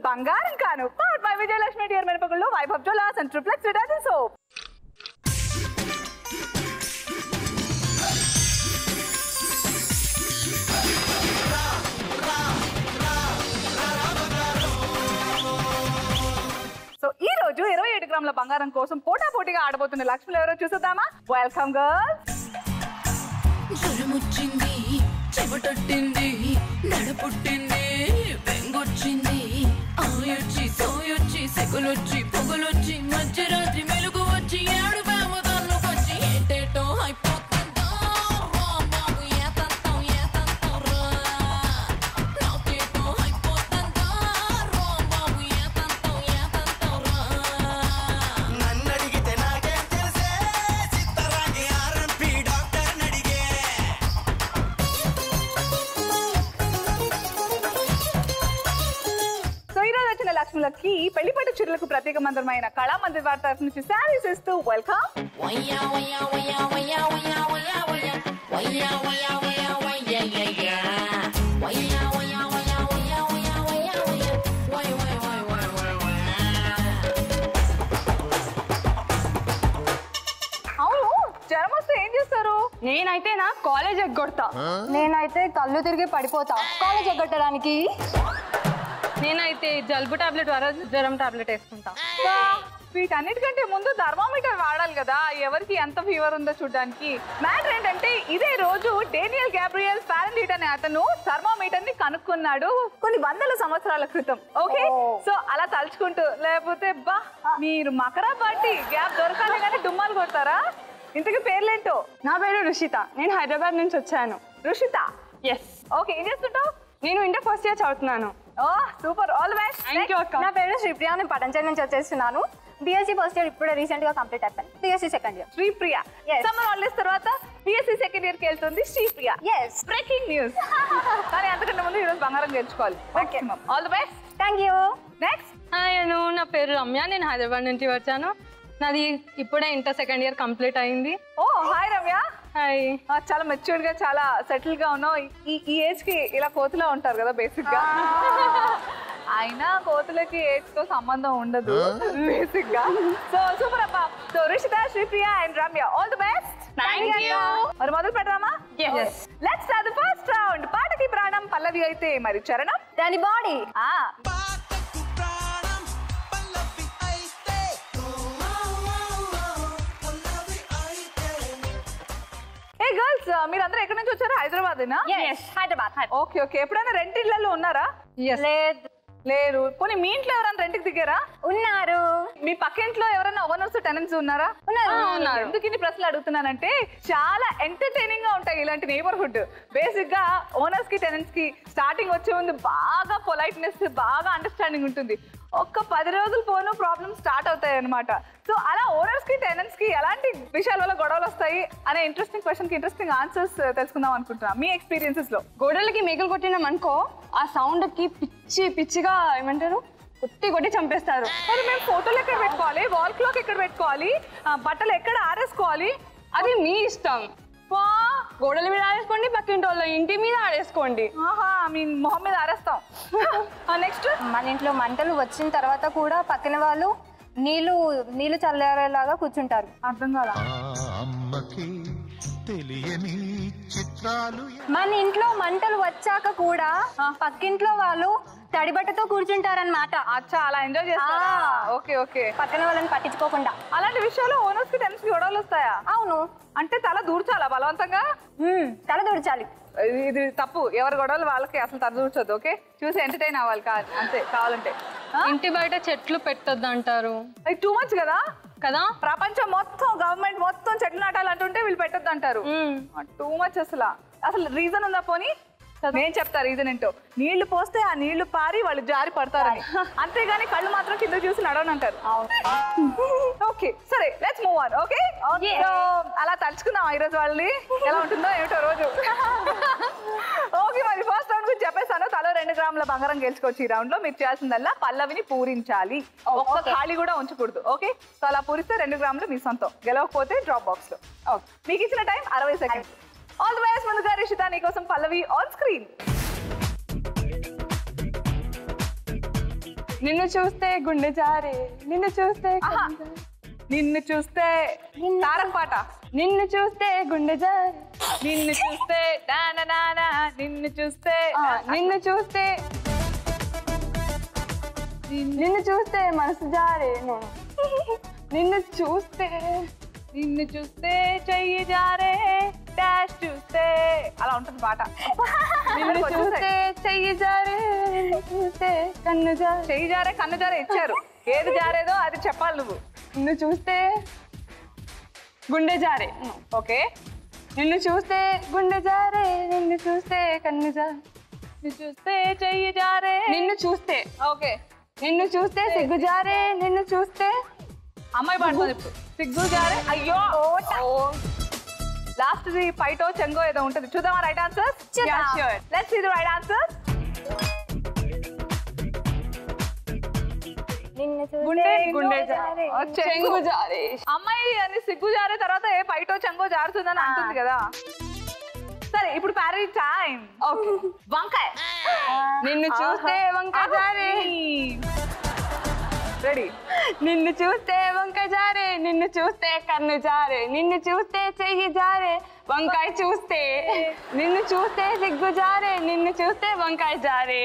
బంగారం కాను powered by Vijayalakshmi dear మెనపగుళ్ళు Vaibhav jewellers and Triplex detergent soap. So ఈ రోజు 27 గ్రాముల బంగారం కోసం పోటాపోటీగా ఆడబోతున్న లక్ష్మిలు ఎవరో చూసేద్దామా? Welcome girls. జరముచ్చింది, చెమటొట్టింది, నడపుట్టింది, బెంగొచ్చింది, ఆయొచ్చి సోయొచ్చి సెగులొచ్చి పొగలొచ్చి మధ్యరాత్రి మెలుగు వచ్చి ఏడు వేమదాల్లోకొచ్చి ఏంటేటో అయిపోతుందో బాబు ఏతంతం ఏతంతం రా నాకేటో అయిపోతుందో బాబు ఏతంతం ఏతంతం రా నన్నడిగితే నాకేం తెలిసే చిత్తరాగి ఆర్ఎంపీ డాక్టర్ నడిగే. సో ఈ రోజు వచ్చిన లక్ష్ములకి పెళ్లిపట్టు చీరలకు ప్రత్యేక మందిరమైన కళామందిర్ వారి తరఫు నుంచి శారీస్ ఇస్తూ వెల్కమ్. వయ్యా వయ్యా వయ్యా వయ్యా వయ్యా వయ్యా వయ్యా వయ్యా వయ్యా వయ్యా వయ్యా యయ్యా వయ్యా వయ్యా వయ్యా వయ్యా వయ్యా వయ్యా వయ్యా వయ్ వయ్ వయ్ వయ్ వయ్ వయ్. అవును, జ్వరం వస్తే ఏం చేస్తారు? నేనైతే నా కాలేజ్ ఎగ్గొడతా. నేనైతే కళ్ళు తిరిగి పడిపోతా కాలేజ్ ఎగ్గొట్టడానికి. నేనైతే జలుబు టాబ్లెట్ జ్వరం టాబ్లెట్ వేసుకుంటా. వీటన్నిటికంటే ముందు థర్మామీటర్ వాడాలి కదా, ఎవరికి ఎంత ఫీవర్ ఉందో చూడడానికి. మ్యాటర్ ఏంటంటే ఇదే రోజు డేనియల్ గ్యాబ్రియల్ ఫారెన్హీట్ అనే అతను థర్మామీటర్ ని కనుక్కున్నాడు కొన్ని వందల సంవత్సరాల క్రితం. ఓకే, సో అలా తలుచుకుంటూ లేకపోతే బా మీరు మకరా పార్టీ గ్యాప్ దొరకాలి కానీ డుమ్మాలు కొడతారా? ఇంతకీ పేర్లేంటో? నా పేరు రుషిత, నేను హైదరాబాద్ నుంచి వచ్చాను. రుషిత, ఎస్, ఓకే, ఏం చేస్తుంటావు? నేను ఇంటర్ ఫస్ట్ ఇయర్ చదువుతున్నాను. Oh super, all the best. Thank you అక్క. నా పేరు శ్రీప్రియ, నేను పటంచేరి నుంచి వచ్చేస్తున్నాను. బిఎస్సీ ఫస్ట్ ఇయర్ ఇప్పుడే రీసెంట్ గా కంప్లీట్ అయిపోయింది. BSc second year. Sripriya Yes. Summer holidays తర్వాత బిఎస్సీ సెకండ్ ఇయర్ కి వెళ్తుంది శ్రీప్రియ. Yes. Breaking news. కానీ అంతకంటే ముందు ఈరోజు బంగారం గెలుచుకోవాలి. Okay, all the best. Thank you. Next, hi Anu, నా పేరు రమ్య, నేను హైదరాబాద్ నుంచి వచ్చాను. నాది ఇప్పుడే ఇంటర్ సెకండ్ ఇయర్ కంప్లీట్ అయింది. ఓ హాయ్ రమ్య. హాయ్. చాలా మెచ్యూర్డ్ గా చాలా సెటిల్ గా ఉన్నావు. ఈ ఏజ్ కి ఇలా కోతులా ఉంటారు కదా బేసిక్ గా. అయినా కోతులకి ఏజ్ తో సంబంధం ఉండదు బేసిక్ గా. సో సూపర్ అబ్బా. So Rishitha, Sripriya and Ramya, all the best. Thank you. మరి మొదలు పెడదామా? Yes. Let's start the first round. పాటకి ప్రాణం పల్లవి అయితే మరి చరణం దాని బాడీ. పాటకు ప్రాణం పల్లవి అయితే పల్లవి అయితే. ఏ గర్ల్స్, మీరందరూ ఎక్కడి నుంచి వచ్చారు? హైదరాబాదేనా? Yes, హైదరాబాద్. ఓకే ఓకే, ఎప్పుడైనా రెంట్ ఇళ్లలో ఉన్నారా? ఎస్. లేదు. లేరు. పోనీ మీ ఇంట్లో ఎవరైనా రెంట్కి దిగారా? ఉన్నారు. మీ పక్కింట్లో ఎవరైనా ఓనర్స్ టెనెంట్స్ ఉన్నారా? ఉన్నారు. ఎందుకు ఇన్ని ప్రశ్నలు అడుగుతున్నానంటే చాలా ఎంటర్టైనింగ్ గా ఉంటాయి ఇలాంటి నైబర్హుడ్. బేసిక్ గా ఓనర్స్ కి టెనెంట్స్ కి స్టార్టింగ్ వచ్చే ముందు బాగా పొలైట్నెస్, బాగా అండర్స్టాండింగ్ ఉంటుంది. ఒక్క 10 రోజులు పోను ప్రాబ్లమ్ స్టార్ట్ అవుతాయి అనమాట. సో అలా ఓనర్స్ కి టెనెంట్స్ కి ఎలాంటి విషయాల వల్ల గొడవలు వస్తాయి అనే ఇంట్రెస్టింగ్ క్వశ్చన్ కి ఇంట్రెస్టింగ్ ఆన్సర్స్ తెలుసుకుందాం అనుకుంటున్నా మీ ఎక్స్పీరియన్సెస్ లో. గోడలకి మేకలు కొట్టినాం అనుకో, ఆ సౌండ్ కి పిచ్చి పిచ్చిగా ఏమంటారు కొట్టి చంపేస్తారు. మరి మేము ఫోటోలు ఎక్కడ పెట్టుకోవాలి, వాల్ క్లాక్ ఎక్కడ పెట్టుకోవాలి, బట్టలు ఎక్కడ ఆరేసుకోవాలి? అది మీ ఇష్టం. గోడల మీద ఆడేసుకోండి, పక్కింటి వాళ్ళ ఇంటి మీద ఆడేసుకోండి. ఆహా, మీ మొహం మీద ఆరేస్తాం. నెక్స్ట్, మన ఇంట్లో మంటలు వచ్చిన తర్వాత కూడా పక్కన వాళ్ళు నీళ్లు చల్లారేలాగా కూర్చుంటారు. అర్థం కాదా? అమ్మకి తెలియని చిత్రాలు. మన ఇంట్లో మంటలు వచ్చాక కూడా పక్కింట్లో వాళ్ళు తడిబట్టతో కూర్చుంటారనమాట. అచ్చా, అలా ఎంజాయ్ చేస్తారా? Okay okay. పక్కన వాళ్ళని పట్టించుకోకుండా. అలాంటి విషయాలు ఓనర్స్ కి టెనెంట్స్ కి గొడవలు వస్తాయా? అవును. అంటే తల దూర్చాలా బలవంతంగా? తల దూర్చాలి. ఇది తప్పు. ఎవరి గొడవలు వాళ్ళకి అసలు తల దూర్చొద్దు. ఓకే, చూసి ఎంటర్టైన్ అవ్వాలి అంతే కావాలంటే. ఇంటి బయట చెట్లు పెట్టొద్దు అంటారు. అది టూ మచ్ కదా కదా. ప్రపంచం మొత్తం గవర్నమెంట్ మొత్తం చెట్లు నాటాలు అంటుంటే వీళ్ళు పెట్టొద్దు అంటారు. Too much. అసలు రీజన్ ఉందా? పోనీ నేను చెప్తా రీజన్ ఏంటో. నీళ్లు పోస్తే ఆ నీళ్లు పారి వాళ్ళు జారి పడతారని, అంతేగాని కళ్ళు మాత్రం కింద చూసి నడవనంటారు. ఓకే సరే, లెట్స్ మూవ్ ఆన్. ఓకే, అలా తలుచుకుందాం ఈరోజు వాళ్ళని ఎలా ఉంటుందో ఏమిటో రోజు. ఓకే, మరి ఫస్ట్ రౌండ్ గురించి చెప్పేస్తాను. తలో 2 గ్రాముల బంగారం గెలుచుకోవచ్చు. ఈ రౌండ్ లో మీరు చేయాల్సిందల్లా పల్లవిని పూరించాలి. ఒక్క ఖాళీ కూడా ఉంచకూడదు. ఓకే, సో అలా పూరిస్తే 2 గ్రాములు మీ సొంతం. గెలవకపోతే డ్రాప్ బాక్స్ లో. మీకు ఇచ్చిన time 60 seconds. All the best. ముందుగా రిషిత, నీకోసం పల్లవి ఆన్ స్క్రీన్. నిన్ను చూస్తే గుండె జారే నిన్ను చూస్తే ఆహా. నిన్ను చూస్తే తారక పాట. నిన్ను చూస్తే గుండె జారే నిన్ను చూస్తే నానా నిన్ను చూస్తే నిన్ను చూస్తే నిన్ను చూస్తే మనసు జారే నిన్ను చూస్తే చెయ్యి జారే డాష్ చూస్తే అలా ఉంటుంది పాట. నిన్ను చూస్తే చెయ్యి జారే నిన్ను చూస్తే కన్ను జారే చెయ్యి జారే కన్ను జారే ఇచ్చారు. ఏది జారేదో అది చెప్పాలి నువ్వు. నిన్ను చూస్తే గుండె జారే ఓకే. నిన్ను చూస్తే గుండె జారే నిన్ను చూస్తే కన్ను జారే నిన్ను చూస్తే చెయ్యి జారే నిన్ను చూస్తే ఓకే. నిన్ను చూస్తే సిగ్గు జారే నిన్ను చూస్తే అమ్మాయి పాడుతుంది ఇప్పుడు. సిగ్గు జారే అయ్యో. లాస్ట్ ది ఫైటో చెంగో ఏదో ఉంటుంది. చూద్దామా right answers? Let's see the right answers. నిన్ను గుండె గుండె జారే. చెంగు జారే అమ్మాయి అని సిగ్గు జారే తర్వాత ఏ ఫైటో చెంగో జారుతుందని అంటుంది కదా. సరే ఇప్పుడు ప్యారీ టైం. ఓకే. వంకాయ. నిన్ను చూస్తే వంకాయ జారే రెడీ. నిన్ను చూస్తే వంకాయ జారే నిన్ను చూస్తే కన్ను జారే నిన్ను చూస్తే చెయ్యి జారే వంకాయ చూస్తే నిన్ను చూస్తే సిగ్గు జారే నిన్ను చూస్తే వంకాయ జారే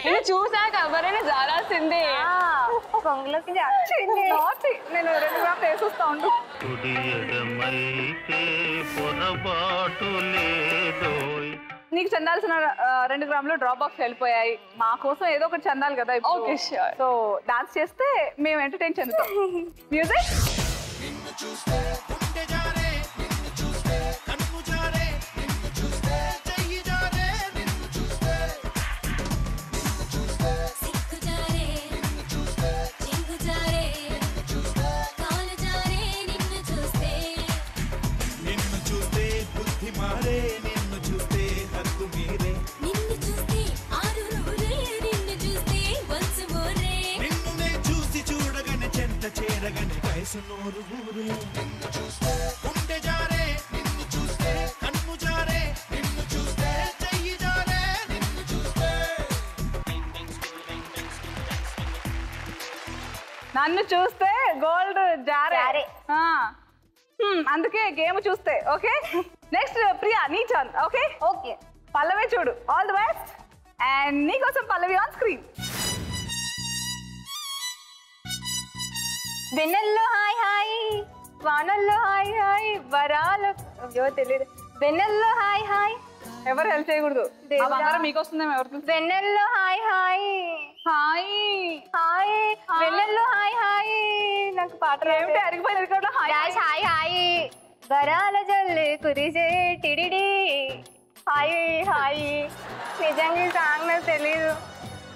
నిన్ను చూసాక ఎవరైనా జారాల్సిందే. కొంగులోకి నేను 2 గ్రాములు వేసొస్తా ఉండు. కుడి ఎడమైతే పొరపాటు లేదోయ్. నీకు చెందాల్సిన 2 గ్రాములు డ్రాప్ బాక్స్ వెళ్ళిపోయాయి. మా కోసం ఏదో ఒకటి చెందాలి కదా. Okay, sure. సో డాన్స్ చేస్తే మేము ఎంటర్టైన్ చెందుతాం. మ్యూజిక్. నిన్ను చూస్తే గుండె జారే నిన్ను చూస్తే కన్ను జారే నిన్ను చూస్తే చెయ్యి జారే నిన్ను చూస్తే సిగ్గు జారే చెంగు జారే కాలు జారే నిన్ను చూస్తే బుద్ధి మారే నిన్ను చూస్తే హద్దు మీరే నిన్ను చూస్తే ఆరు నూరే నిన్ను చూస్తే వన్స్ మోరే నిన్ను నే చూసి చూడగానే చెంత చేరగానే వయసు నోరు ఊరే నిన్ను చూస్తే గుండె జారే నిన్ను చూస్తే కన్ను జారే నిన్ను చూస్తే చెయ్యి జారే నిన్ను చూస్తే నన్ను చూస్తే గోల్డ్ జారే. జారే. ఆ. అందుకే గేమ్ చూస్తే. ఓకే. నెక్స్ట్ ప్రియా నీ టర్న్. ఓకే. ఓకే. పల్లవి చూడు. All the best. అండ్ నీకోసం పల్లవి ఆన్ స్క్రీన్. వెన్నెల్లో హాయ్ హాయ్ వానల్లో హాయ్ హాయ్ వరాలు అయ్యో తెలియదు. వెన్నెల్లో హాయ్ హాయ్ ఎవరు హెల్ప్ చేయకూడదు. దేవుడా. ఆ బంగారం మీకు వస్తుందేమో ఎవరు తెలుసు. వెన్నెల్లో హాయ్ హాయ్ హాయ్ హాయ్ వెన్నెల్లో హాయ్ హాయ్ నాకు పాట ఏమిటి అరిగిపోయిన రికార్డులో హాయ్ డాష్ హాయ్ హాయ్ వరాల జల్లు కురిసే టిడిడి హాయ్ హాయ్ నిజంగా ఈ సాంగ్ నాకు తెలీదు.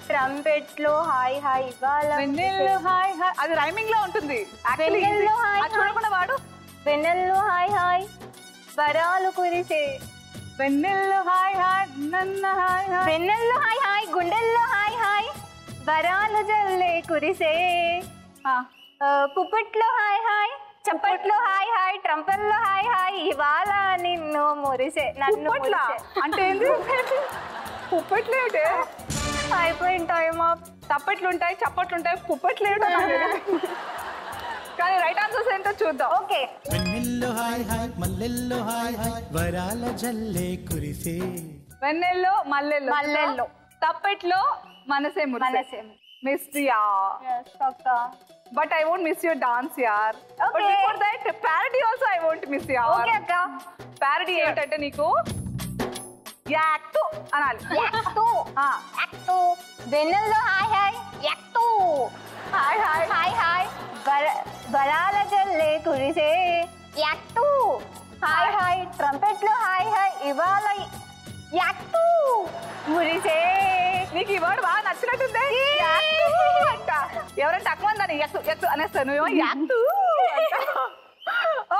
ట్రంపెట్లో హాయ్ హాయ్ ఇవాళ వెన్నెల్లో హాయ్ హాయ్ అది రైమింగ్ లో ఉంటుంది. Actually వెన్నెల్లో easy. హాయ్ అది చూడకుండా వాడు. వెన్నెల్లో హాయ్ హాయ్ వరాలు కురిసే వెన్నెల్లో హాయ్ హాయ్ నన్న హాయ్ హాయ్ వెన్నెల్లో హాయ్ హాయ్ గుండెల్లో హాయ్ హాయ్ వరాలు జల్లే కురిసే పుప్పట్లో హాయ్ హాయ్ చప్పట్లో హాయ్ హాయ్ ట్రంపల్లో హాయ్ హాయ్ ఇవాళ నిన్ను మురిసే నన్ను పుప్పట్లా మురిసే. అంటే ఏంటి? పుప్పట్లు ఏమిటి? అయిపోయిన టైం ఆఫ్. తప్పట్లు ఉంటాయి, చప్పట్లు ఉంటాయి, పుప్పట్లు ఏమిటో నాకు తెలియదు. కానీ రైట్ ఆన్సర్స్ ఏంటో చూద్దాం. ఓకే. వెన్నెల్లో హాయ్ హాయ్ మల్లెల్లో హాయ్ హాయ్ వరాల జల్లే కురిసే వెన్నెల్లో మల్లెల్లో మల్లెల్లో. తప్పెట్లో మనసే మనసే. Miss ya. But I won't miss your dance యార్. But Okay. Before that parody also I won't miss యార్. ఓకే అక్క. ప్యారడీ ఏంటంటే నీకు యాక్టు అనాలి. యాక్టు యాక్టు వెన్నెల్లో హాయ్ హాయ్ యాక్టు హాయ్ హాయ్ హాయ్ హాయ్ వరాల జల్లే కురిసే యాక్టు హాయ్ హాయ్ ట్రంపెట్లో హాయ్ హాయ్ ఇవాళ యాక్టు మురిసే. నీకు ఈ వర్డ్ బాగా నచ్చినట్టుంది. యాక్టు అంట. ఎవరైనా తక్కువ దాన్ని ఎక్సు ఎక్సు అనేస్తాను. నువ్వేమో యాక్టు అంట.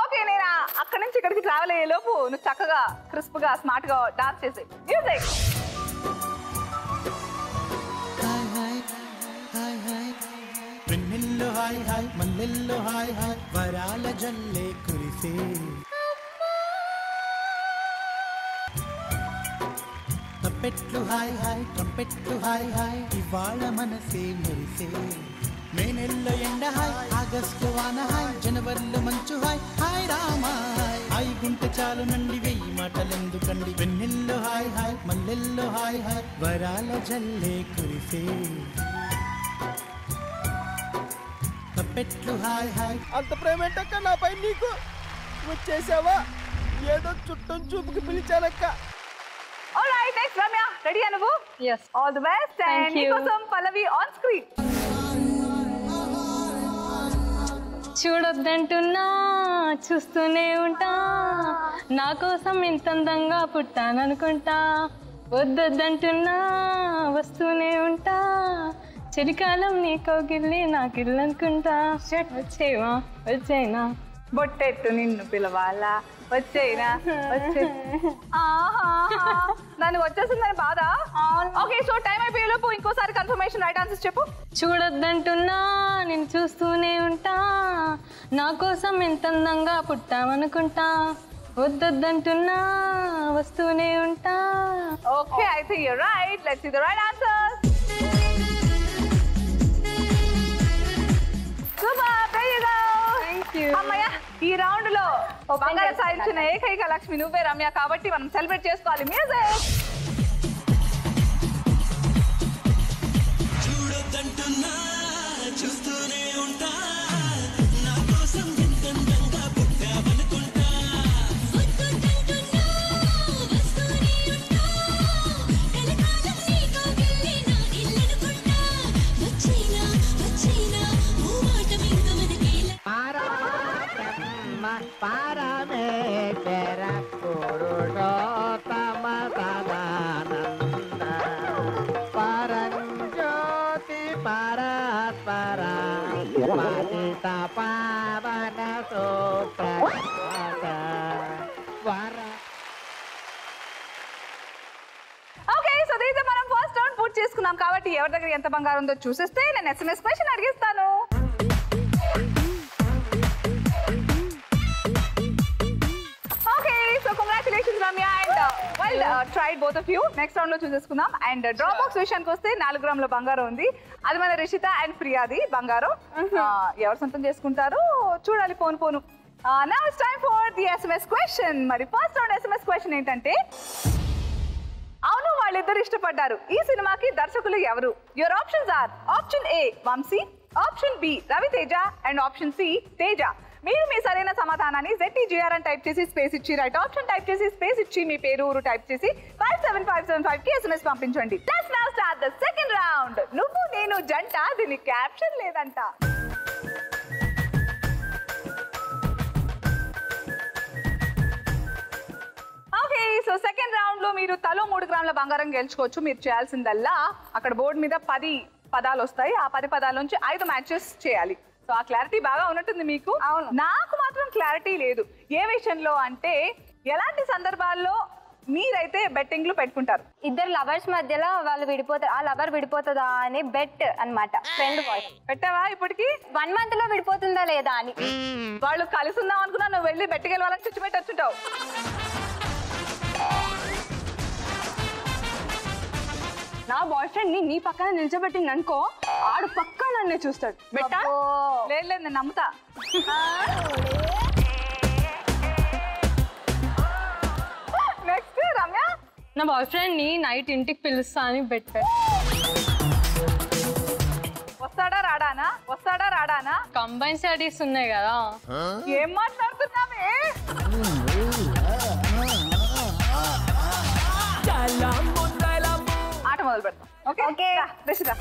ఓకే నేను అక్కడి నుంచి ఇక్కడికి ట్రావెల్ అయ్యే లోపు నువ్వు చక్కగా క్రిస్ప్ గా స్మార్ట్ గా డాన్స్ చేసే. మ్యూజిక్. వెన్నెల్లో హాయ్ హాయ్ మల్లెల్లో హాయ్ హాయ్ వరాల జల్లే కురిసే తప్పెట్లు హాయ్ హాయ్ ట్రంపెట్లు హాయ్ హాయ్ ఇవాళ మనసే మురిసే మే నెలలో ఎండ హాయ్ ఆగస్టు వాన హాయ్ జనవరిలో మంచు హాయ్ హాయ్ రామా హాయ్ హాయ్ గుంటె చాలు నండి వెయ్యి మాటలెందుకండి వెన్నెల్లో హాయ్ హాయ్ మల్లెల్లో హాయ్ హాయ్ వరాల జల్లే కురిసే తప్పెట్లు హాయ్ హాయ్. అంత ప్రేమేంటక్క నాపై నీకు? వచ్చేసావా? ఏదో చుట్టం చూపుకి పిలిచానక్క. ఆల్రైట్ నెక్స్ట్ రమ్య రెడీ అనువు Yes. All the best and Thank you. నీకోసం పల్లవి ఆన్ స్క్రీన్ చూడొద్దంటున్నా చూస్తూనే ఉంటా నా కోసం ఇంత అందంగా పుట్టాననుకుంటా వద్దొద్దంటున్నా వస్తూనే ఉంటా చలికాలం నీ కౌగిల్లి నాకు ఇల్లు అనుకుంటా వచ్చేవా వచ్చేనా బొట్టెట్టు నిన్ను పిలవాలా వచ్చేనా వచ్చే నన్ను వచ్చేసిందని బాధ. ఓకే సో టైం అయిపోయేలోపు ఇంకోసారి కన్ఫర్మేషన్ రైట్ ఆన్సర్స్ చెప్పు. చూడొద్దంటున్నా నేను చూస్తూనే ఉంటా నా కోసం ఎంత అందంగా పుట్టామనుకుంటా వద్దొద్దంటున్నా వస్తూనే ఉంటా. Okay I think your right. Let's see the right answers. Super there you go. Thank you. అమ్మయ్య ఈ రౌండ్ లో బంగారం సాధించిన ఏకైక లక్ష్మి నువ్వే రమ్య కాబట్టి మనం సెలబ్రేట్ చేసుకోవాలి. మ్యూజిక్. చూడొద్దంటున్నా చూస్తూనే ఉంటా నా కోసం ఎంతందంగా పుట్టావనుకుంటా వద్దొద్దంటున్నా వస్తూనే ఉంటా కలకాలం నీతో వెళ్ళి నా ఇల్లనుకుంటా వచ్చేనా వచ్చేనా ఓ మాట మింగ మనకేలా పరమేశ్వర పురుషోత్తమ సదానంద పరంజ్యోతి పరస్పర పతిత పావన సూత్ర వర. ఓకే సో దీంతో మనం ఫస్ట్ రౌండ్ పూర్తి చేసుకున్నాం కాబట్టి ఎవరి దగ్గర ఎంత బంగారం ఉందో చూసేస్తే నేను SMS క్వశ్చన్ అడిగిస్తాను. Okay so congratulations Ramya and well tried both of you. Next round లో చూసేసుకుందాం. అండ్ డ్రా బాక్స్ విషయానికి వస్తే 4 గ్రాముల బంగారం ఉంది. అది మన రిషిత అండ్ ప్రియాది బంగారం. ఎవరు సొంతం చేసుకుంటారు చూడాలి పోను పోను. Now it's time for the SMS question. మరి ఫస్ట్ రౌండ్ SMS క్వశ్చన్ ఏంటంటే అవును వాళ్ళిద్దరు ఇష్టపడ్డారు ఈ సినిమాకి దర్శకులు ఎవరు? Your options are option A Vamsi, option B Raviteja and option C Teja. మీరు మీ సరైన సమాధానాన్ని ZTGR అని టైప్ చేసి స్పేస్ ఇచ్చి రైట్ ఆప్షన్ టైప్ చేసి స్పేస్ ఇచ్చి మీ పేరు ఊరు టైప్ చేసి 57575 కి SMS పంపించండి. Let's now start the second round. నువ్వు నేను జంట దీని క్యాప్షన్ లేదంట. ఓకే సో సెకండ్ రౌండ్ లో మీరు తలో 3 గ్రాముల బంగారం గెలుచుకోవచ్చు. మీరు చేయాల్సిందల్లా అక్కడ బోర్డు మీద 10 పదాలు వస్తాయి. ఆ 10 పదాల నుంచి 5 మ్యాచెస్ చేయాలి. సో ఆ క్లారిటీ బాగా ఉన్నట్టుంది మీకు. అవును. నాకు మాత్రం క్లారిటీ లేదు. ఏ విషయంలో అంటే ఎలాంటి సందర్భాల్లో మీరైతే బెట్టింగ్లు పెట్టుకుంటారు? ఇద్దరు లవర్స్ మధ్యలో వాళ్ళు విడిపోతారు, ఆ లవర్ విడిపోతుందా అని బెట్ అన్నమాట. ఫ్రెండ్ బాయ్ పెట్టావా ఇప్పటికి? 1 month లో విడిపోతుందా లేదా అని. వాళ్ళు కలిసి ఉందాం అనుకున్నా నువ్వు వెళ్ళి బెట్టుకెళ్ళాలని చిచ్చు పెట్టొచ్చుంటావు. నా బాయ్ ఫ్రెండ్ నీ పక్కన నిల్చోబెట్టింది అనుకో ఆడు పక్క నన్నే చూస్తాడు బెట్టా. లేదు లేదు నేను నమ్ముతా. నెక్స్ట్ రమ్య. నా బాయ్ ఫ్రెండ్ ని నైట్ ఇంటికి పిలుస్తా అని పెట్టాడు. వస్తాడా రాడానా? వస్తాడా రాడానా? కంబైన్ స్టడీస్ ఉన్నాయి కదా. ఏం మాట్లాడుతున్నావే? ఆట మొదలు పెడతాం. Okay okay. Rishitha.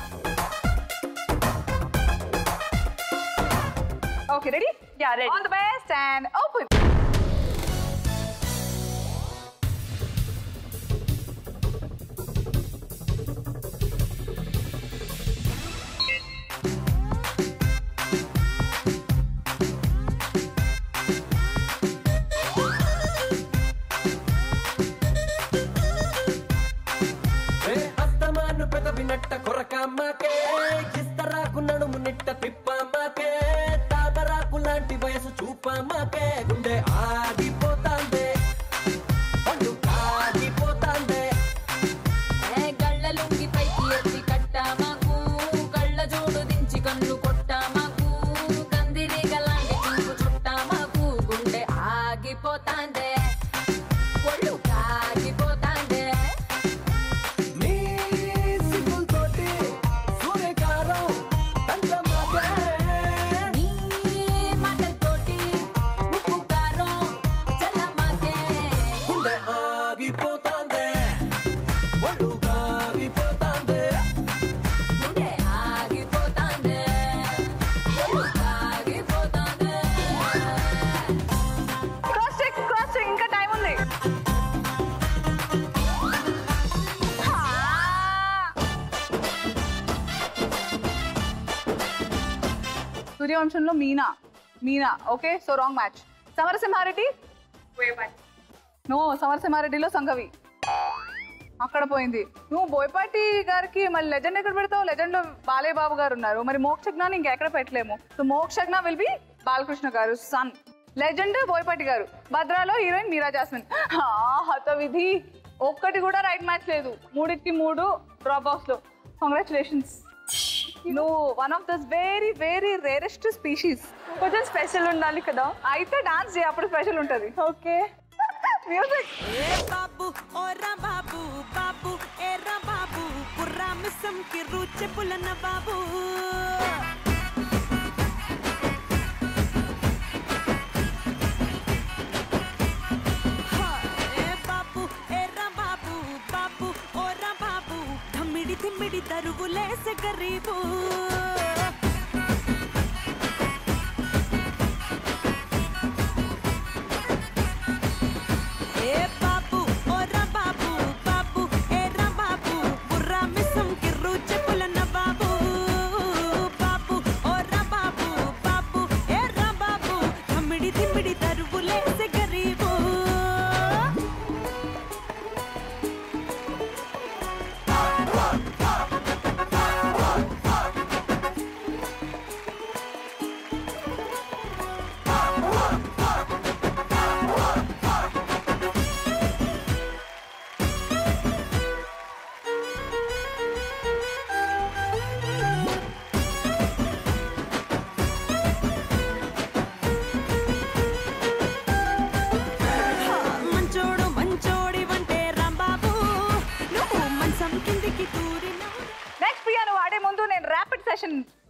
Okay ready? Yeah, ready. All the best and open. అస్తమాను పెదవినట్ట కొరకమ్మకే ఇస్తరాకు నడుము నిట్ట తిప్పమ్మకే తామరాకు లాంటి వయసు చూపమ్మకే గుండె ఆగిపోతాందే పండు కాగిపోతాందే సూర్యవంశంలో Meena okay so wrong match. Samarasimha Reddy no, సమరసింహారెడ్డిలో సంఘవి అక్కడ పోయింది. నువ్వు బోయపాటి గారికి మళ్ళీ లెజెండ్ ఎక్కడ పెడతావు? లెజెండ్ లో బాలయ్య బాబు గారు ఉన్నారు, మరి మోక్షజ్ఞాని ఇంకెక్కడ పెట్టలేము. So Mokshagna will be Balakrishna గారు సన్. లెజెండ్ బోయపాటి గారు. భద్రాలో హీరోయిన్ మీరా జాస్మిన్. హతవిధి ఒక్కటి కూడా రైట్ మ్యాచ్ లేదు, 3 డ్రాప్ బాక్స్ లో. కంగ్రాచులేషన్స్, నువ్వు one of those very very rarest species. కొంచెం స్పెషల్ ఉండాలి కదా. అయితే డాన్స్ చేయి, అప్పుడు స్పెషల్ ఉంటుంది. Okay music. బాబు ఓరా బాబు బాబు ఏరా బాబు పుర్రా మిస్సం కి రుచి పులన బాబు బాబు ఏరా బాబు బాబు ఓరా బాబు ధమ్మిడి ధిమ్మిడి తరుగులేసే గరీబు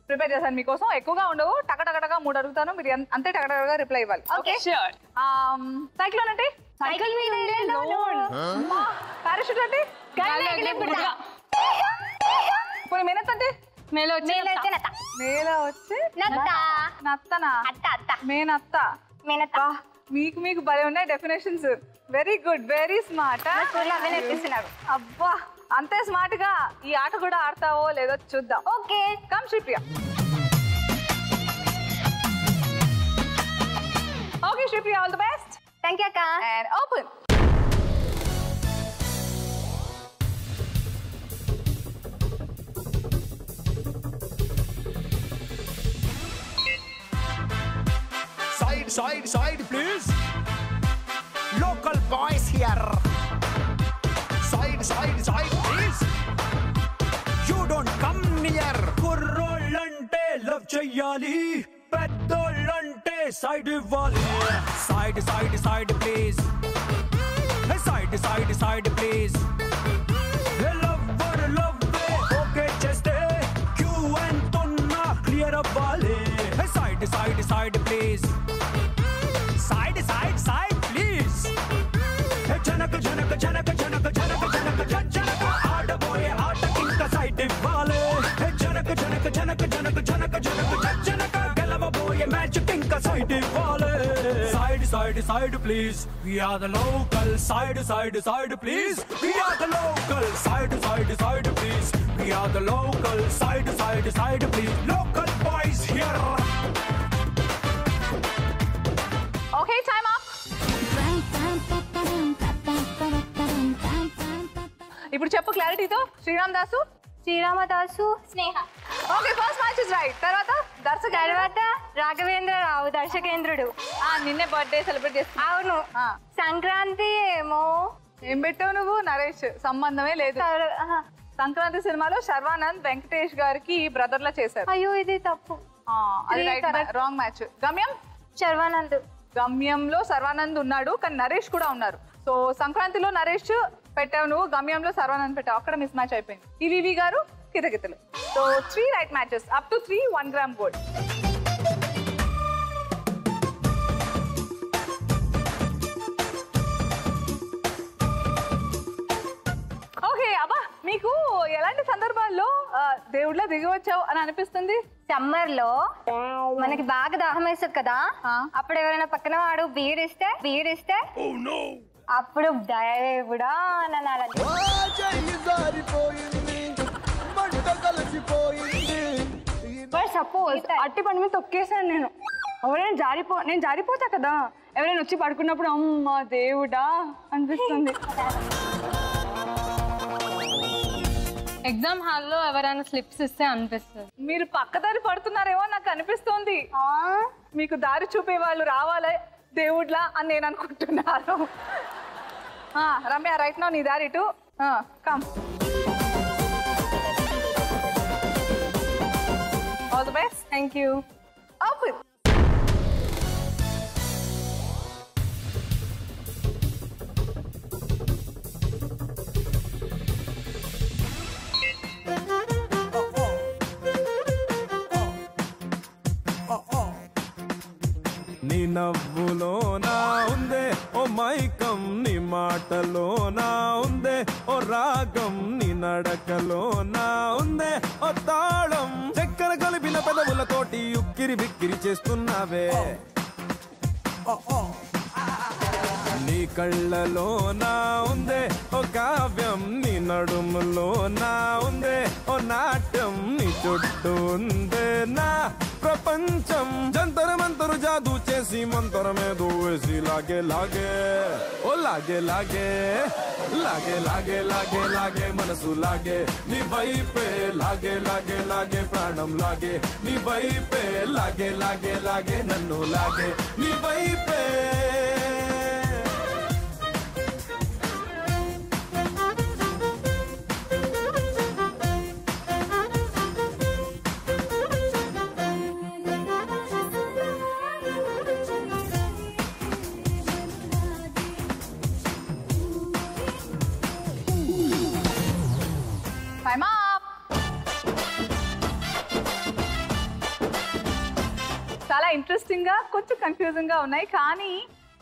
ప్రిపేర్ చేశాను మీకోసం, ఎక్కువగా ఉండవు, టకటకటగా 3 అడుగుతాను, మీరు అంతే టకటకగా రిప్లై ఇవ్వాలి. Okay sure. సైక్లోన్ అంటే సైకిల్ మీద పారాషూట్ అంటే కొన్ని మేనత్ అంటే మేలో వచ్చి మేలో వచ్చి నత్తనా మేనత్త. మీకు భలే ఉన్నాయి definitions. Very good, very smart. అబ్బా అంతే స్మార్ట్ గా ఈ ఆట కూడా ఆడతావో లేదో చూద్దాం. Okay come Sripriya. Okay Sripriya, all the best. Thank you అక్క. And open. Side, please. Local boys here. Side, please. You don't come near. Kurrollante love cheyali, peddolante side iవ్వాలి. Side, please. Hey, side, please. Hey, love, okay, చేస్తే queue ఎంతున్నా clear అవ్వాలి. Hey, side, please. Side, please. Hey, జనక ఆడబోయే ఆటకింక side ఇవ్వాలి. Hey, జనక గెలవబోయే మ్యాచ్ కింక సైడ్ ఇవ్వాలి. Side, please. We are the local. Side, please. We are the local. Side, please. We are the local. Side, please. Local boys here. Okay, time up. ఇప్పుడు చెప్పు క్లారిటీతో. Sri Ramadasu Sneha. Okay first match is right. తర్వాత తర్వాత రాఘవేంద్రరావు దర్శకేంద్రుడు. నిన్నే birthday celebrate చేస్తా. అవును. సంక్రాంతి ఏమో ఏం పెట్టావు నువ్వు? నరేష్. సంబంధమే లేదు. సంక్రాంతి సినిమాలో శర్వానంద్ వెంకటేష్ గారికి బ్రదర్ లా చేశారు. అయ్యో ఇది తప్పు. అది రాంగ్ మ్యాచ్. గమ్యం శర్వానంద్. గమ్యంలో సర్వానంద్ ఉన్నాడు, కానీ నరేష్ కూడా ఉన్నారు. సో సంక్రాంతిలో నరేష్ పెట్టావు నువ్వు, గమ్యంలో సర్వానంద్ పెట్టావు, అక్కడ మిస్ మ్యాచ్ అయిపోయింది. ఈవీవి గారు కితకితలు. So 3 right matches, up to 3 1 gram gold. Okay అబ్బా, మీకు ఎలాంటి సందర్భాల్లో దేవుళ్ళ దిగి వచ్చావు అని అనిపిస్తుంది? సమ్మర్ లో మనకి బాగా దాహం వేస్తుంది కదా, అప్పుడు ఎవరైనా పక్కన వాడు బీర్ ఇస్తే అప్పుడు దేవుడా అనాలి. జారిపోయింది, మంట కలిసిపోయింది, బట్ సపోజ్ అట్టి పండు మీద తొక్కేసాను నేను, ఎవరైనా నేను జారిపోతా కదా, ఎవరైనా వచ్చి పడుకున్నప్పుడు అమ్మ దేవుడా అనిపిస్తుంది. ఎగ్జామ్ హాల్లో ఎవరైనా స్లిప్స్ ఇస్తే అనిపిస్తుంది. మీరు పక్కదారి పడుతున్నారేమో నాకు అనిపిస్తోంది. మీకు దారి చూపే వాళ్ళు రావాలి దేవుడ్లా అని నేను అనుకుంటున్నాను. రమ్య రైట్ నౌ నీ దారి ఇటు come. All the best. Thank you. Up నీ నవ్వులోనా ఉందే ఓ మైకం, నీ మాటలోనా ఉందే ఓ రాగం, నీ నడకలోనా ఉందే ఓ తాళం, చక్కెర కలిపిన పెదవులతోటి ఉక్కిరి బిక్కిరి చేస్తున్నావే. నీ కళ్ళలోనా ఉందే ఓ కావ్యం, నీ నడుములోనా ఉందే ఓ నాట్యం, నీ చుట్టూ ఉందే నా ప్రపంచం, జంతర మంతరు జాదూ చేసి మంతరమేదో వేసి లాగే లాగే ఓ లాగే లాగే లాగే లాగే లాగే లాగే మనసు లాగే నీ వైపే లాగే లాగే లాగే ప్రాణం లాగే నీ వైపే లాగే లాగే లాగే నన్ను లాగే నీ వైపే. Time up. చాలా ఇంట్రెస్టింగ్ గా కొంచెం కన్ఫ్యూజింగ్ గా ఉన్నాయి, కానీ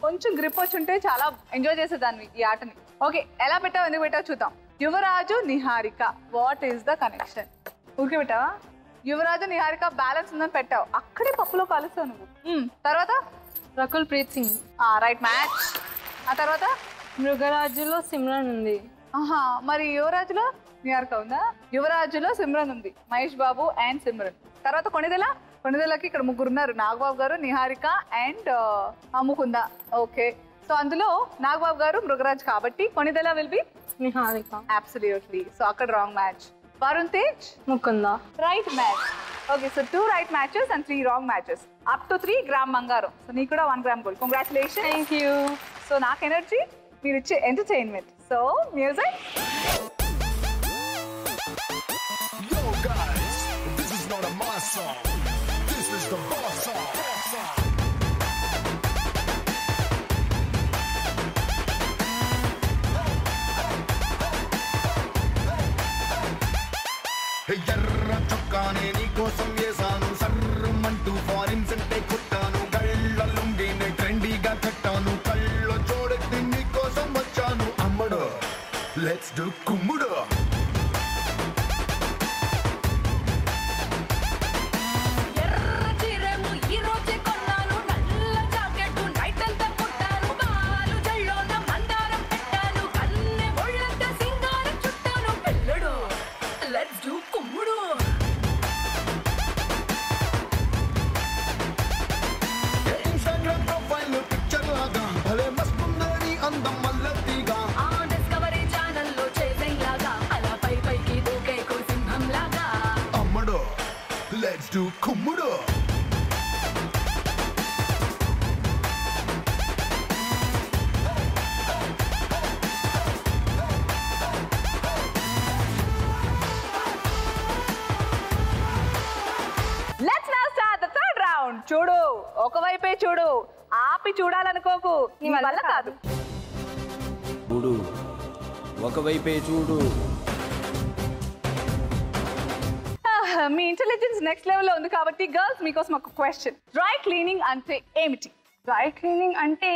కొంచెం గ్రిప్ వచ్చి ఉంటే చాలా ఎంజాయ్ చేసేదాన్ని ఈ ఆటని. ఓకే, ఎలా పెట్టావు ఎందుకు పెట్టావు చూద్దాం. యువరాజు Niharika, what is the connection? ఊరికే పెట్టావా? యువరాజు నిహారిక బ్యాలెన్స్ ఉందని పెట్టావు, అక్కడే పప్పులో కలుస్తావు నువ్వు. తర్వాత రకుల్ ప్రీత్ సింగ్. Right match. ఆ తర్వాత మృగరాజులో సిమ్రన్ ఉంది. మరి యువరాజులో నిహారిక ఉందా? యువరాజులో సిమ్రన్ ఉంది, మహేష్ బాబు అండ్ సిమ్రన్. తర్వాత కొణిదెలకి ఇక్కడ ముగ్గురు ఉన్నారు, నాగబాబు గారు, Niharika and Mukunda. Okay, so అందులో నాగబాబు గారు మృగరాజ్ కాబట్టి Konidela will be Niharika. Absolutely. So అక్కడ wrong match. Varun Tej Mukunda. Right match. Okay, so 2 right matches and 3 wrong matches. Up to 3 gram బంగారం. సో నీకు కూడా 1 gram gold. Congratulation. Thank you. So నాకు ఎనర్జీ, మీరు ఇచ్చే entertainment. So music. Yo guys, this is not a mass song. This is the boss song. ఎర్ర చొక్కానే నీ కోసం వేసాను, సర్రమంటూ ఫారిన్స్ అంటే కొట్టాను, కళ్ళ లుంగిని ట్రెండీగా కట్టాను, కళ్ళ చూడెత్తి నీ కోసం వచ్చాను, అమ్మడు లెట్స్ డు కుమ్ముడు. Let's do Kumudo. Let's now start the third round. చూడు, ఒకవైపే చూడు, ఆపి చూడాలనుకోకు, నీ వల్ల కాదు. చూడు, ఒకవైపే చూడు. మీ ఇంటెలిజెన్స్ నెక్స్ట్ లెవెల్లో ఉంది కాబట్టి గర్ల్స్ మీకోసం ఒక క్వశ్చన్. డ్రై క్లీనింగ్ అంటే ఏమిటి? డ్రై క్లీనింగ్ అంటే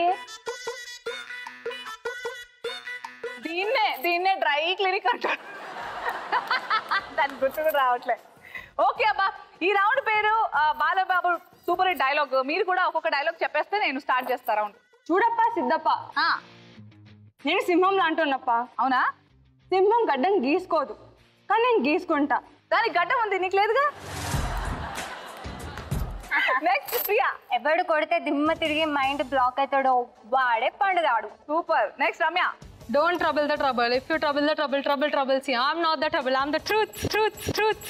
దీన్నే డ్రై క్లీనింగ్ అంటారు. దాని గుర్తు కూడా రావట్లే. ఓకే అబ్బా, ఈ రౌండ్ పేరు బాలబాబు సూపర్ హిట్ డైలాగ్. మీరు కూడా ఒక్కొక్క డైలాగ్ చెప్పేస్తే నేను స్టార్ట్ చేస్తా రౌండ్. చూడప్ప సిద్ధప్ప, నేను సింహం లాంటున్నప్ప. అవునా? సింహం గడ్డం గీసుకోదు, కానీ నేను గీసుకుంటా. దానికి గడ్డం ఉంది, నీకు లేదుగా. నెక్స్ట్ ప్రియా. ఎవడు కొడితే దిమ్మ తిరిగి మైండ్ బ్లాక్ అవుతాడో వాడే పండుగాడు. Super. Next Ramya. Don't trouble the trouble. If you trouble the trouble, trouble troubles you. I'm not the trouble. I'm the truth, truth, truth.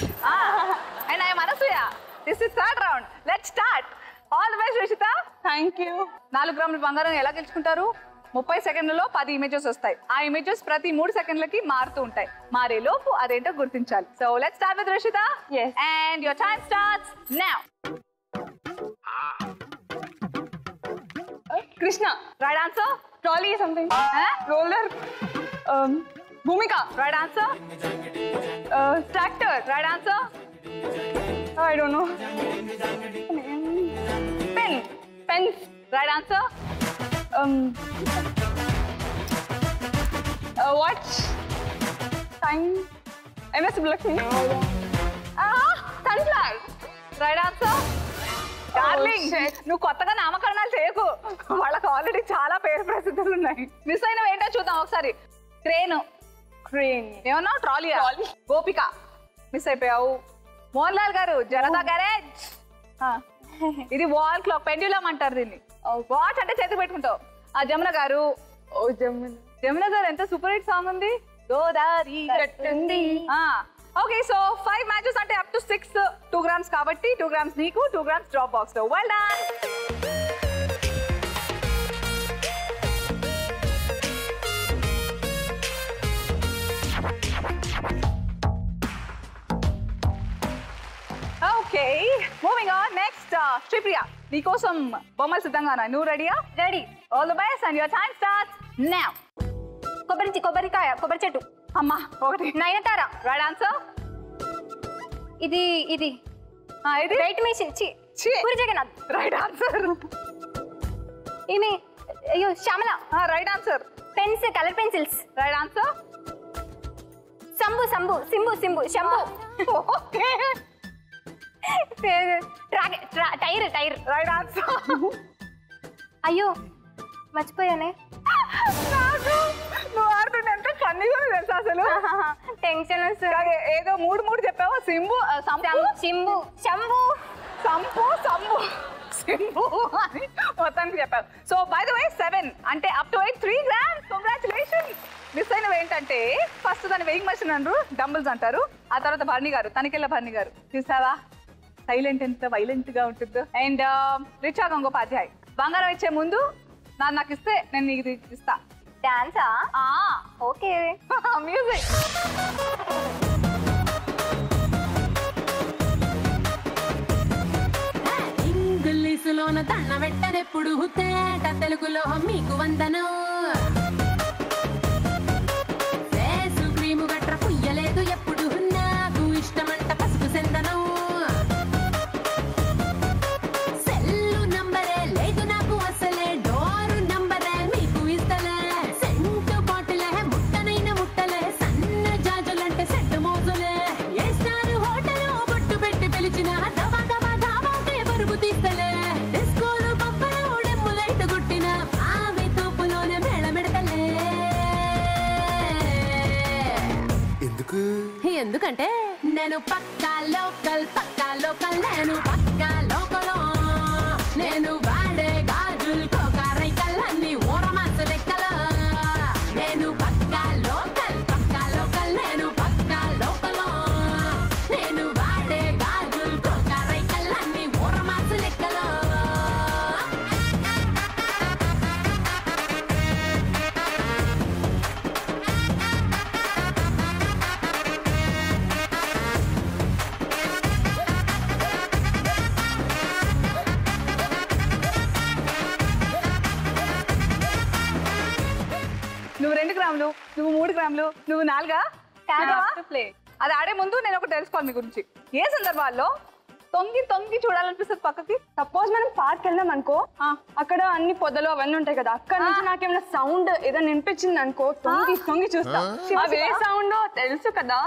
And I am Anasuya. This is third round. Let's start. All the best, Rishita. Thank you. 4 గ్రాముల బంగారం ఎలా గెలుచుకుంటారు? 30 సెకండ్లలో 10 images వస్తాయి. ఆ images ప్రతి 3 సెకండ్లకి మారుతూ ఉంటాయి. మారే లోపు అదేంటో గుర్తించాలి. So let's start with Rishita. Yes. And your time starts now. Krishna. Right answer. Trolley something. Roller. Bhumika. Right answer. Tractor. Right answer. I don't know. Pen. Pens. Right answer. Watch. Time. MS Lakshmi. Sunflower. Right answer. Darling, నువ్వు కొత్తగా నామకరణాలు చేయకు. వాళ్ళకి already చాలా పేరు ప్రసిద్ధులు ఉన్నాయి. Miss అయినవి ఏంటో చూద్దాం ఒకసారి. క్రేన్. క్రేన్. ఏమన్నా ట్రాలీ. గోపిక మిస్ అయిపోయావు. మోహన్ లాల్ గారు జనతా గ్యారేజ్. ఇది వాల్ క్లాక్, పెండ్యులం అంటారు దీన్ని. వాచ్ అంటే చేతి పెట్టుకుంటావు. ఆ జమున గారు. జమున గారు ఎంత సూపర్ హిట్ సాంగ్ ఉంది. గోదారి గట్టుంది. ఓకే, సో 5 మ్యాచెస్ అంటే అప్ టు 6 2 grams కాబట్టి 2 grams నీకు, 2 grams డ్రాప్ బాక్స్ లో. Well done. Okay, moving on. Next Sripriya, నీకోసం బొమ్మలు సిద్ధంగానా? నువ్వు రెడీయా? Ready. All the best and your time starts now. కొబ్బరికాయ, కొబ్బరి చెట్టు. అమ్మా, ఒకటి. నయనతార. Right answer. ఇది ఇది weight machine. Puri Jagannadh. Right answer. ఈమె అయ్యో Shyamala. Right answer. Pens, colour pencils. Right answer. Sambu Sambu Simbu Simbu Shambhu. Tyre tyre. Right answer. అయ్యో మర్చిపోయానే. నువ్వు ఆడుతుంటే ఎంత ఫన్నీగా తెలుసా అసలు. టెన్షన్ వస్తుంది. ఏదో 3 చెప్పావు. సింబు, సింబు, శంభు, సంపు, సంబు, సింబు అని మొత్తానికి చెప్పావు. సో బై ద వే 7 అంటే up to 3 grams. Congratulation. Miss అయినవి ఏంటంటే ఫస్ట్ దాన్ని వెయింగ్ మెషిన్ అంటారు, డంబుల్స్ అంటారు. ఆ తర్వాత భరణి గారు, తనికెళ్ళ భరణి గారు. చూసావా సైలెంట్ ఎంత వైలెంట్ గా ఉంటుందో. అండ్ రిచా గంగోపాధ్యాయ్, బంగారం ఇచ్చే ముందు నాకు ఇస్తే నేను నీకు ఇస్తా. డాన్సా? ఓకే. మ్యూజిక్. ఇంగ్లీషులోన దండ పెట్టనెప్పుడు తేట తెలుగులో మీకు వందనం. ఫేసు క్రీము గట్ర పుయ్యలేదు ఎప్పుడు నాకు ఇష్టమంట పసుపు సెందనం. సెల్లు నంబరే లేదు నాకు అసలే, డోరు నంబరే మీకు ఇస్తలే. సెంటు బాటిలే ముట్టనైన ముట్టలే, సన్న జాజులంటే సెట్టు మోజులే. ఏ స్టార్ హోటల్ బొట్టు పెట్టి పిలిచిన దవా దవా దావాకే పరుగు తీస్తలే. డిస్కోలు పబ్బలు డెమ్ములైట్ గుట్టిన ఆమె తోపులోనే మేళమెడతలే. ఎందుకంటే నేను పక్కా లోకల్, నేను పక్కా లోకలో. నేను వాడే గాజులు కోకారైకల్ అన్ని ఊరమాసు లెక్కల. నేను పక్కా లోకల్, నేను పక్కా లోకలో. నేను వాడే గాజులు కోకారైకల్ అన్ని ఊరమాసు లెక్కల. నువ్వు 2 గ్రాములు, నువ్వు 3 గ్రాములు, నువ్వు 4. ప్లే. అది ఆడే ముందు నేను ఒకటి తెలుసుకోవాలి మీ గురించి. ఏ సందర్భాల్లో తొంగి తొంగి చూడాలనిపిస్తుంది పక్కకి? సపోజ్ మనం పార్క్ వెళ్ళాం అనుకో, అక్కడ అన్ని పొదలు అవన్నీ ఉంటాయి కదా, అక్కడ నుంచి నాకేమైనా సౌండ్ ఏదైనా వినిపించింది అనుకో, తొంగి తొంగి చూస్తా. అవి ఏ సౌండ్ తెలుసు కదా.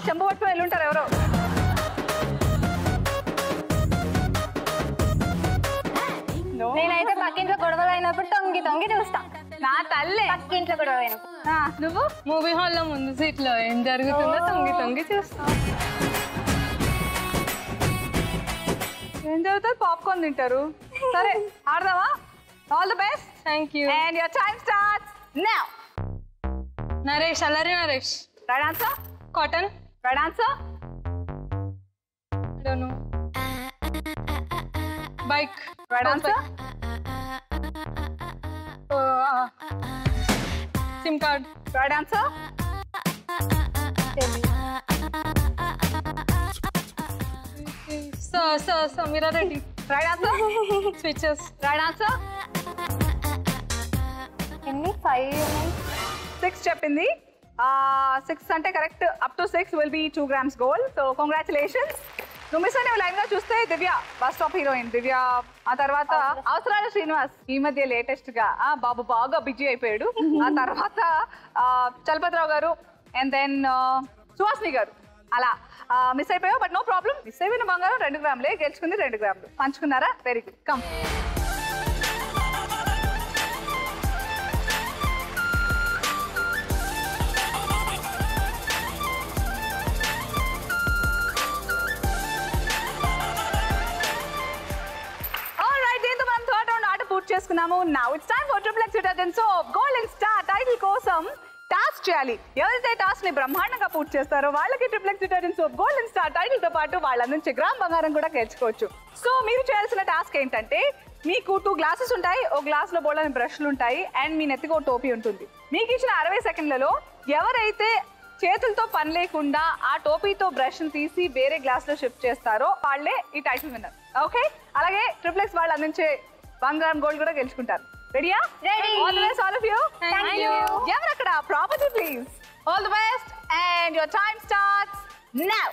చెంబు పట్టుకుని వెళ్ళుంటారు ఎవరో. నేనైతే పక్కింట్లో గొడవలు అయినప్పుడు తొంగి తొంగి చూస్తా. నా తల్లే. పక్కింట్లో గొడవ అయినప్పుడు. నువ్వు మూవీ హాల్ లో ముందు సీట్ లో ఏం జరుగుతుందో తొంగి తొంగి చూస్తా. ఏం జరుగుతుంది? పాప్కార్న్ తింటారు. సరే ఆడదామా? All the best. Thank you. And your time starts now. Naresh, Allari Naresh. Right answer. Cotton. Right answer. I don't know. Bike. Right answer. SIM card. Right answer. Samira Reddy. Right answer. Switches. Right answer. ఎన్ని 5 6 చెప్పింది. 6 అంటే correct. Up to 6 will be 2 grams gold. So congratulations. నువ్వు miss అయిన line గా చూస్తే దివ్య bus stop heroine దివ్య. ఆ తర్వాత అవసరాల శ్రీనివాస్ ఈ మధ్య లేటెస్ట్ గా బాబు బాగా బిజీ అయిపోయాడు. ఆ తర్వాత చలపతిరావు గారు అండ్ దెన్ సుహాసిని గారు. అలా మిస్ అయిపోయావు. But no problem. మిస్ అయిపోయిన బంగారం 2 గ్రాములే, గెలుచుకుంది 2 గ్రాములు. పంచుకున్నారా? Very good. కమ్. చేసుకున్నాము. Now it's time for triple X detergent soap golden star title కోసం టాస్క్ చేయాలి. ఎవరైతే టాస్క్ ని బ్రహ్మాండంగా పూర్తి చేస్తారో వాళ్ళకి triple X detergent soap golden star title తో పాటు వాళ్ళ నుంచి గ్రామ్ బంగారం కూడా గెలుచుకోవచ్చు. సో మీరు చేయాల్సిన టాస్క్ ఏంటంటే మీకు 2 గ్లాసెస్ ఉంటాయి. ఒక గ్లాస్ లో బోల్డని బ్రష్లు ఉంటాయి అండ్ మీ నెత్తికి ఒక టోపీ ఉంటుంది. మీకు ఇచ్చిన 60 సెకండ్లలో ఎవరైతే చేతులతో పని లేకుండా ఆ టోపీతో బ్రష్ తీసి వేరే గ్లాస్ లో షిఫ్ట్ చేస్తారో వాళ్ళే ఈ టైటిల్ విన్నర్. ఓకే, అలాగే ట్రిపుల్ ఎక్స్ వాళ్ళు అందించే 1 గ్రామ్ గోల్డ్ కూడా గెలుచుకుంటారు. రెడీయా? Ready. All the best all of you. Thank you. ఎవరు అక్కడ? Property please. All the best and your time starts now.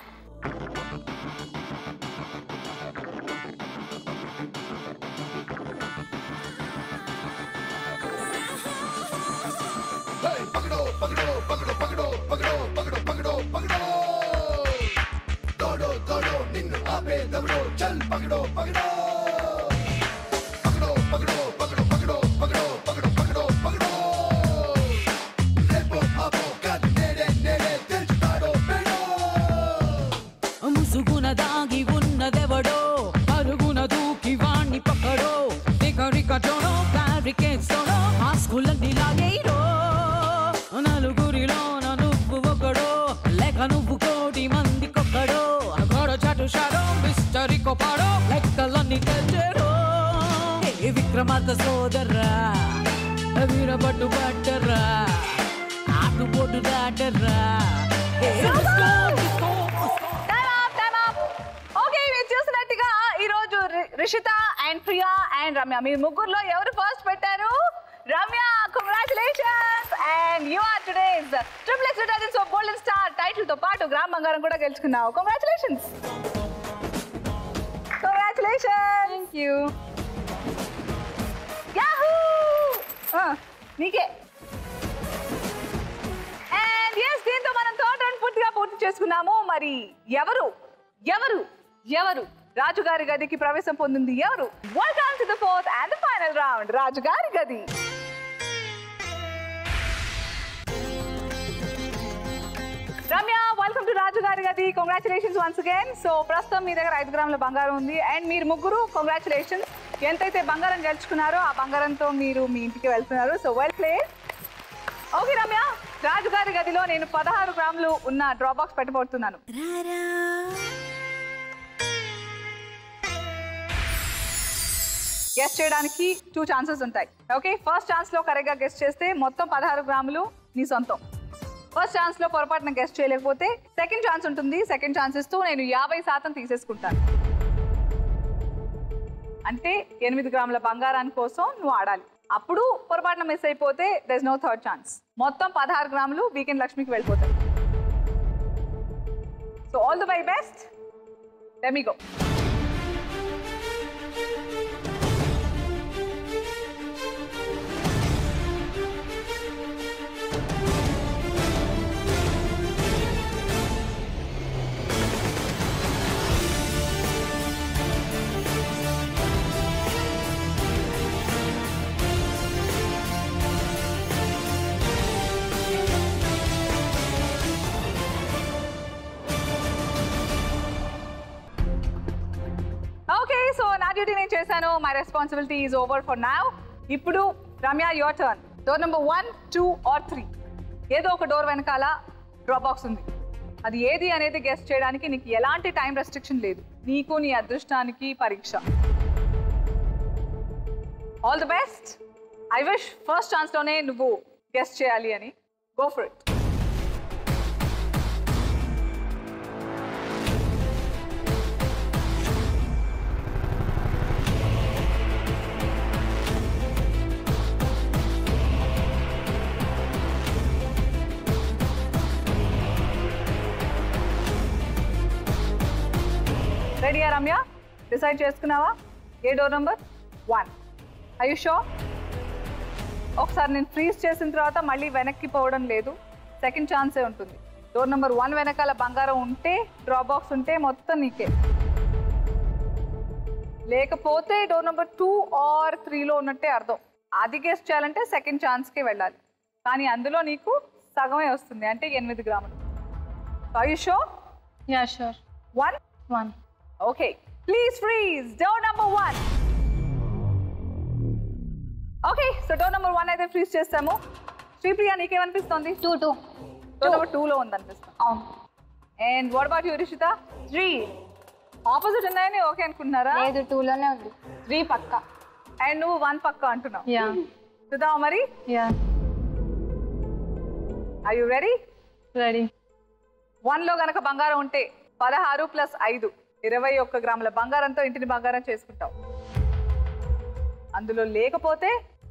పకడో పకడో పకడో పకడో పకడో పకడో పకడో పకడో దోడో దోడో నిన్ను ఆపే దవడో చల్ పకడో పకడో దాగి ఉన్నదెవడో పరుగున దూకి వాణ్ణి పక్కడో రికరికటోడో బ్యారికేడ్స్తోడో మాస్కులన్నీ లాగేయరో నలుగురిలోన నువ్వు ఒకడో లేక నువ్వు కోటి మందికొక్కడో గోడ చాటు షాడో మిస్టరీ కొపాడో లెక్కలన్నీ తెచ్చారో విక్రమార్క సోదర్రా వీరబట్టు పట్టర్రా ఆటుపోటు దాటర్రా. రిషిత అండ్ ప్రియా అండ్ రమ్య మీరు ముగ్గురులో ఎవరు ఫస్ట్ పెట్టారు? Ramya, congratulations and you are today's triple X detergent soap golden star title తో పాటు గ్రామ్ బంగారం కూడా గెలుచుకున్నావు. కంగ్రాచులేషన్స్. కంగ్రాచులేషన్స్. థాంక్యూ. యాహూ నీకే. అండ్ yes దీంతో మనం థర్డ్ రౌండ్ పూర్తిగా పూర్తి చేసుకున్నాము. మరి ఎవరు ఎవరు ఎవరు రాజుగారి గదికి ప్రవేశం పొందింది ఎవరు? Welcome to the fourth and the final round రాజుగారి గది. రమ్య, వెల్కమ్ టు రాజుగారి గది. Congratulations once again. సో ప్రస్తుతం మీ దగ్గర 5 గ్రాముల బంగారం ఉంది అండ్ మీరు ముగ్గురు కంగ్రాచులేషన్స్. ఎంతైతే బంగారం గెలుచుకున్నారో ఆ బంగారంతో మీరు మీ ఇంటికి వెళ్తున్నారు. So well played. Okay Ramya, రాజుగారి గదిలో నేను 16 గ్రాములు ఉన్న డ్రాప్ బాక్స్ పెట్టబోతున్నాను. గెస్ట్ చేయడానికి 2 ఛాన్సెస్ ఉంటాయి. ఓకే, ఫస్ట్ ఛాన్స్ లో కరెక్ట్ గా గెస్ట్ చేస్తే మొత్తం 16 గ్రాములు నీ సొంతం. ఫస్ట్ ఛాన్స్ లో పొరపాటున గెస్ట్ చేయలేకపోతే సెకండ్ ఛాన్స్ ఉంటుంది. సెకండ్ ఛాన్స్ ఇస్తూ నేను 50% తీసేసుకుంటాను. అంటే 8 గ్రాముల బంగారాని కోసం నువ్వు ఆడాలి. అప్పుడు పొరపాటున మిస్ అయిపోతే there is no third chance. మొత్తం 16 గ్రాములు వీకెండ్ లక్ష్మికి వెళ్ళిపోతాయి. So all the very best. Let me go. చేశాను. My responsibility is over for now. ఇప్పుడు Ramya, your turn. Door number 1, 2 or 3 ఏదో ఒక డోర్ వెనకాల డ్రాప్ బాక్స్ ఉంది. అది ఏది అనేది గెస్ట్ చేయడానికి నీకు ఎలాంటి టైం రెస్ట్రిక్షన్ లేదు. నీకు నీ అదృష్టానికి పరీక్ష. All the best. I wish first ఛాన్స్లోనే నువ్వు గెస్ట్ చేయాలి అని. Go for it. రెడీయా రమ్య? డిసైడ్ చేసుకున్నావా ఏ door number? 1. I you sure? ఒకసారి నేను ఫ్రీజ్ చేసిన తర్వాత మళ్ళీ వెనక్కి పోవడం లేదు. సెకండ్ ఛాన్సే ఉంటుంది. డోర్ నెంబర్ 1 వెనకాల బంగారం ఉంటే, డ్రాప్ బాక్స్ ఉంటే మొత్తం నీకే. లేకపోతే డోర్ నెంబర్ 2 or 3లో ఉన్నట్టే అర్థం. అది గెస్ట్ చేయాలంటే సెకండ్ ఛాన్స్కే వెళ్ళాలి. కానీ అందులో నీకు సగమే వస్తుంది, అంటే 8 గ్రాములు. I you sure? Yeah sure. 1. Okay, please freeze. Door number 1. Okay, so door number 1 అయితే ఫ్రీజ్ చేస్తాము. శ్రీప్రియ, నీకేమనిపిస్తుంది? 2. డోర్ నెంబర్ 2లో ఉందనిపిస్తుంది. And what about you Rishitha? 3. Opposite ఉన్నాయని ఓకే అనుకుంటున్నారా? లేదు, 2లోనే ఉంది. 3 పక్క. అండ్ నువ్వు 1 పక్క అంటున్నావు. యా. చూద్దామా మరి? Yeah. Are you ready? Ready. 1లో గనక బంగారం ఉంటే 16 + 5 21 గ్రాముల బంగారంతో ఇంటిని బంగారం చేసుకుంటావు. అందులో లేకపోతే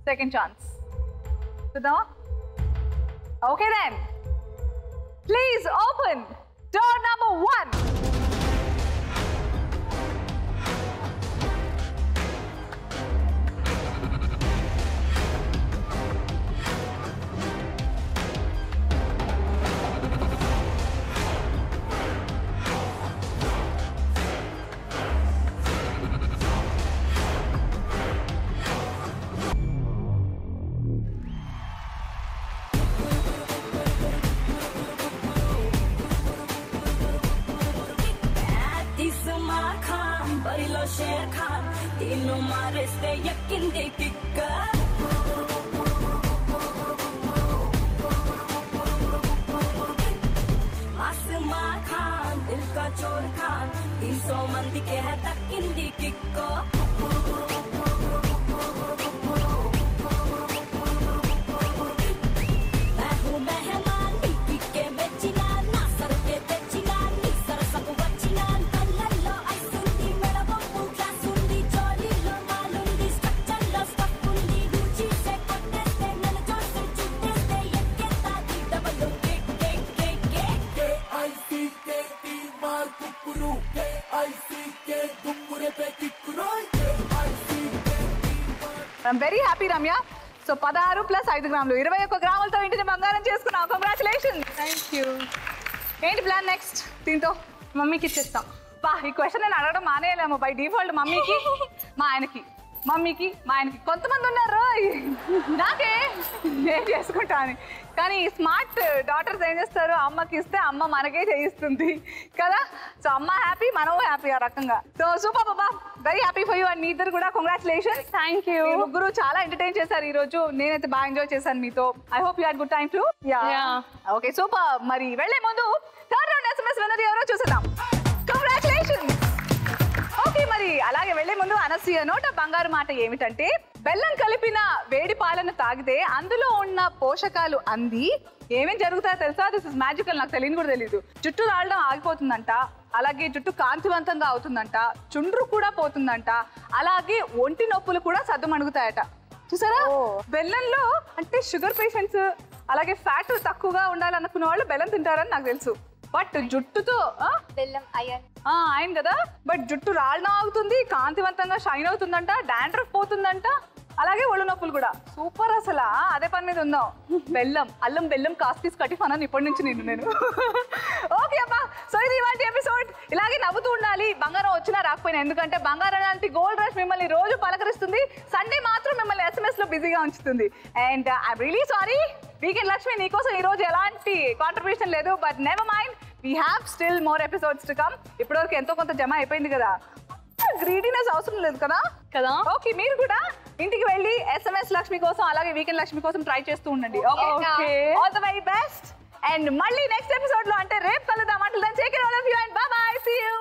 సెకండ్ ఛాన్స్. చూద్దామా? Okay then please open door number 1. Sher Khan तीनों मारे से यकीन दे किक्का आसमां खान दिल का चोर खान 300 मंदी के है तकिन दी किक्को मैं हूँ मेहमान दी के बेचिना ना सर के बेचिना नी सर सब बचिना कल्लो ऐसुंदी मेरा बम्बू क्लासुंदी चोली लो मालुंदी स्ट्रक्चर लो स्टफुंदी गुची से कोटेस्ते नन जोर से चुटेस्ते यक्के तादी डबल के ICKT मार कुकुरू ICK दुम्मुरे पे किकुरो I'm very happy Ramya. So 16 + 5 గ్రాములు 21 గ్రాములతో ఇంటిని బంగారం చేసుకున్నావు. కంగ్రాచులేషన్స్. Thank you. ఏంటి ప్లాన్ నెక్స్ట్? దీంతో మమ్మీకి ఇచ్చేస్తాం. ఈ క్వశ్చన్ నేను అడగడం మానేయలేము. బై డిఫాల్ట్ మమ్మీకి, మా ఆయనకి, మమ్మీకి, మా ఆయనకి. కొంతమంది ఉన్నారు నాకే నేను చేసుకుంటా అని. కానీ స్మార్ట్ డాటర్స్ ఏం చేస్తారు, అమ్మకి ఇస్తే అమ్మ మనకే చేయిస్తుంది కదా. సో అమ్మ హ్యాపీ, మనం హ్యాపీ ఆ రకంగా. సో సూపర్ బాబా, very happy for you. And మీ ఇద్దరు కూడా కంగ్రాచులేషన్స్. Thank you. ముగ్గురు చాలా ఎంటర్టైన్ చేశారు ఈ రోజు. నేనైతే బాగా ఎంజాయ్ చేశాను మీతో. I hope you had good time to. Okay super. మరి వెళ్లే ముందు థర్డ్ రౌండ్ SMS విన్నర్ ఎవరో చూసేద్దాం. కంగ్రాచులేషన్స్. ఓకే, మరి అలాగే వెళ్లే ముందు అనసూయ నోట బంగారు మాట ఏమిటంటే, బెల్లం కలిపిన వేడి పాలను తాగితే అందులో ఉన్న పోషకాలు అంది ఏమేం జరుగుతాయో తెలుసా? This is magical. నాకు తెలియని కూడా తెలీదు. జుట్టు రాలడం ఆగిపోతుందంట, అలాగే జుట్టు కాంతివంతంగా అవుతుందంట, చుండ్రు కూడా పోతుందంట, అలాగే ఒంటి నొప్పులు కూడా సద్దుమణుగుతాయట. చూసారా? బెల్లంలో అంటే షుగర్ పేషెంట్స్, అలాగే ఫ్యాట్ తక్కువగా ఉండాలనుకున్న వాళ్ళు బెల్లం తింటారని నాకు తెలుసు. బట్ జుట్టుతో బెల్లం ఆయన కదా, బట్ జుట్టు రాలడం ఆగుతుంది, కాంతివంతంగా షైన్ అవుతుందంట, డాండ్రఫ్ పోతుందంట, అలాగే ఒళ్ళు నొప్పులు కూడా. సూపర్. అసలు అదే పని మీద ఉందాం. బెల్లం, అల్లం బెల్లం కాస్పీస్ కటిఫానని ఇప్పటి నుంచి నేను ఓకే అబ్బా. సో ఇది ఇవాళ ఎపిసోడ్. ఇలాగే నవ్వుతూ ఉండాలి, బంగారం వచ్చినా రాకపోయినా. ఎందుకంటే బంగారం లాంటి గోల్డ్ రష్ మిమ్మల్ని రోజు పలకరిస్తుంది, సండే మాత్రం మిమ్మల్ని SMS లో బిజీగా ఉంచుతుంది. And I'm really sorry weekend Lakshmi, నీకోసం ఈ రోజు ఎలాంటి కాంట్రిబ్యూషన్ లేదు. But never mind, we have still more episodes to come. ఇప్పటివరకు ఎంతో కొంత జమ అయిపోయింది కదా, గ్రీడీనెస్ అవసరం లేదు కదా కదా ఓకే మీరు కూడా ఇంటికి వెళ్ళి SMS లక్ష్మి కోసం అలాగే వీకెండ్ లక్ష్మి కోసం ట్రై చేస్తూ ఉండండి okay all the very best and మళ్ళీ నెక్స్ట్ ఎపిసోడ్ లో అంటే రేపు కలుద్దాం. Until then take care all of you and bye bye see you.